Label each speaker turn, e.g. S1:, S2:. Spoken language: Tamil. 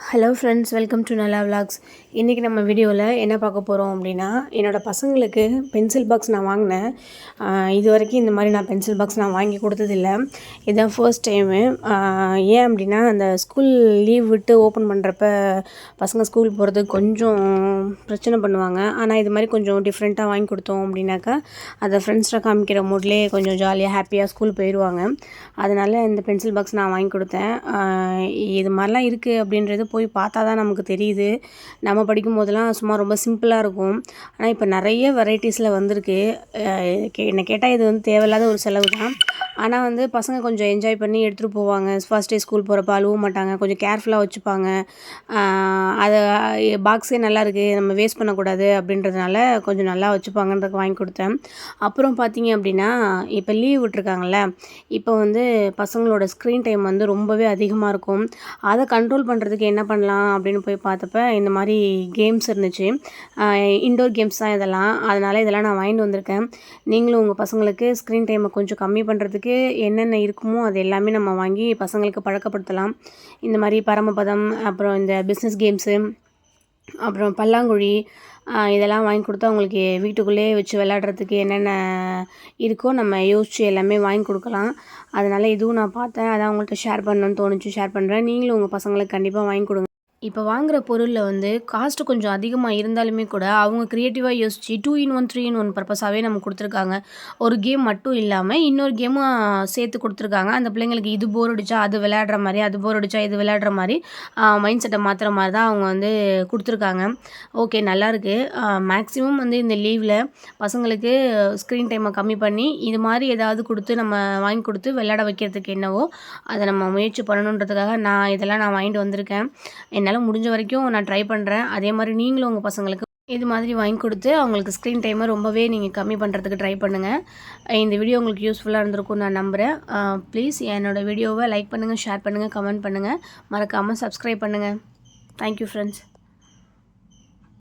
S1: ஹலோ ஃப்ரெண்ட்ஸ், வெல்கம் டு நல்லா விலாக்ஸ். இன்றைக்கி நம்ம வீடியோவில் என்ன பார்க்க போகிறோம் அப்படின்னா, என்னோடய பசங்களுக்கு பென்சில் பாக்ஸ் நான் வாங்கினேன். இது வரைக்கும் இந்த மாதிரி நான் பென்சில் பாக்ஸ் நான் வாங்கி கொடுத்ததில்ல. இதுதான் ஃபர்ஸ்ட் டைமு. ஏன் அப்படின்னா, அந்த ஸ்கூல் லீவ் விட்டு ஓப்பன் பண்ணுறப்ப பசங்க ஸ்கூல் போகிறதுக்கு கொஞ்சம் பிரச்சனை பண்ணுவாங்க. ஆனால் இது மாதிரி கொஞ்சம் டிஃப்ரெண்ட்டாக வாங்கி கொடுத்தோம் அப்படின்னாக்கா, அதை ஃப்ரெண்ட்ஸ்கிட்ட காமிக்கிற மூட்லேயே கொஞ்சம் ஜாலியாக ஹாப்பியாக ஸ்கூல் போயிடுவாங்க. அதனால் இந்த பென்சில் பாக்ஸ் நான் வாங்கி கொடுத்தேன். இது மாதிரிலாம் இருக்குது அப்படின்றது போய் பார்த்தா தான் நமக்கு தெரியுது. நம்ம படிக்கும் போதெல்லாம் சும்மா ரொம்ப சிம்பிளாக இருக்கும். ஆனால் இப்போ நிறைய வெரைட்டிஸில் வந்திருக்கு. என்னை கேட்டால் இது வந்து தேவையில்லாத ஒரு செலவு தான். ஆனால் வந்து பசங்க கொஞ்சம் என்ஜாய் பண்ணி எடுத்துகிட்டு போவாங்க. ஃபர்ஸ்ட் டே ஸ்கூல் போகிறப்ப அழுவும் மாட்டாங்க. கொஞ்சம் கேர்ஃபுல்லாக வச்சுப்பாங்க. அதை பாக்ஸே நல்லாயிருக்கு, நம்ம வேஸ்ட் பண்ணக்கூடாது அப்படின்றதுனால கொஞ்சம் நல்லா வச்சுப்பாங்கன்றதுக்கு வாங்கி கொடுத்தேன். அப்புறம் பார்த்தீங்க அப்படின்னா, இப்போ லீவ் விட்டுருக்காங்கல்ல, இப்போ வந்து பசங்களோட ஸ்க்ரீன் டைம் வந்து ரொம்பவே அதிகமாக இருக்கும். அதை கண்ட்ரோல் பண்ணுறதுக்கு என்ன பண்ணலாம் அப்படின்னு போய் பார்த்தப்ப இந்த மாதிரி கேம்ஸ் இருந்துச்சு. இன்டோர் கேம்ஸ் தான் இதெல்லாம். அதனால் இதெல்லாம் நான் வாங்கிட்டு வந்திருக்கேன். நீங்களும் உங்கள் பசங்களுக்கு ஸ்க்ரீன் டைமை கொஞ்சம் கம்மி பண்ணுறதுக்கு என்னென்ன இருக்குமோ அது எல்லாமே நம்ம வாங்கி பசங்களுக்கு பழக்கப்படுத்தலாம். இந்த மாதிரி பரமபதம், அப்புறம் இந்த பிஸ்னஸ் கேம்ஸு, அப்புறம் பல்லாங்குழி, இதெல்லாம் வாங்கி கொடுத்தா அவங்களுக்கு வீட்டுக்குள்ளேயே வச்சு விளையாடுறதுக்கு என்னென்ன இருக்கோ நம்ம யோசித்து எல்லாமே வாங்கி கொடுக்கலாம். அதனால் இதுவும் நான் பார்த்தேன், அதான் உங்கள்கிட்ட ஷேர் பண்ணணும்னு தோணுச்சு, ஷேர் பண்ணுறேன். நீங்களும் உங்கள் பசங்களுக்கு கண்டிப்பாக வாங்கி கொடுங்க. இப்போ வாங்குகிற பொருளில் வந்து காஸ்ட்டு கொஞ்சம் அதிகமாக இருந்தாலுமே கூட அவங்க க்ரியேட்டிவாக யோசித்து 2 in 1 3 in 1 பர்பஸாகவே நமக்கு கொடுத்துருக்காங்க. ஒரு கேம் மட்டும் இல்லாமல் இன்னொரு கேமும் சேர்த்து கொடுத்துருக்காங்க. அந்த பிள்ளைங்களுக்கு இது போர் அடித்தா அது விளையாடுற மாதிரி, அது போர் அடித்தா இது விளையாடுற மாதிரி மைண்ட் செட்டை மாற்றுற மாதிரி தான் அவங்க வந்து கொடுத்துருக்காங்க. ஓகே, நல்லாயிருக்கு. மேக்ஸிமம் வந்து இந்த லீவில் பசங்களுக்கு ஸ்க்ரீன் டைமை கம்மி பண்ணி இது மாதிரி ஏதாவது கொடுத்து நம்ம வாங்கி கொடுத்து விளையாட வைக்கிறதுக்கு என்னவோ அதை நம்ம முயற்சி பண்ணணுன்றதுக்காக இதெல்லாம் நான் வாங்கிட்டு வந்திருக்கேன். என்னால் முடிஞ்ச வரைக்கும் நான் ட்ரை பண்ணுறேன். அதே மாதிரி நீங்களும் உங்கள் பசங்களுக்கு இது மாதிரி வாங்கி கொடுத்து அவங்களுக்கு ஸ்க்ரீன் டைமை ரொம்பவே நீங்கள் கம்மி பண்ணுறதுக்கு ட்ரை பண்ணுங்கள். இந்த வீடியோ உங்களுக்கு யூஸ்ஃபுல்லாக இருந்திருக்கும்னு நான் நம்புகிறேன். ப்ளீஸ் என்னோடய வீடியோவை லைக் பண்ணுங்கள், ஷேர் பண்ணுங்கள், கமெண்ட் பண்ணுங்கள். மறக்காமல் சப்ஸ்கிரைப் பண்ணுங்கள். Thank you friends.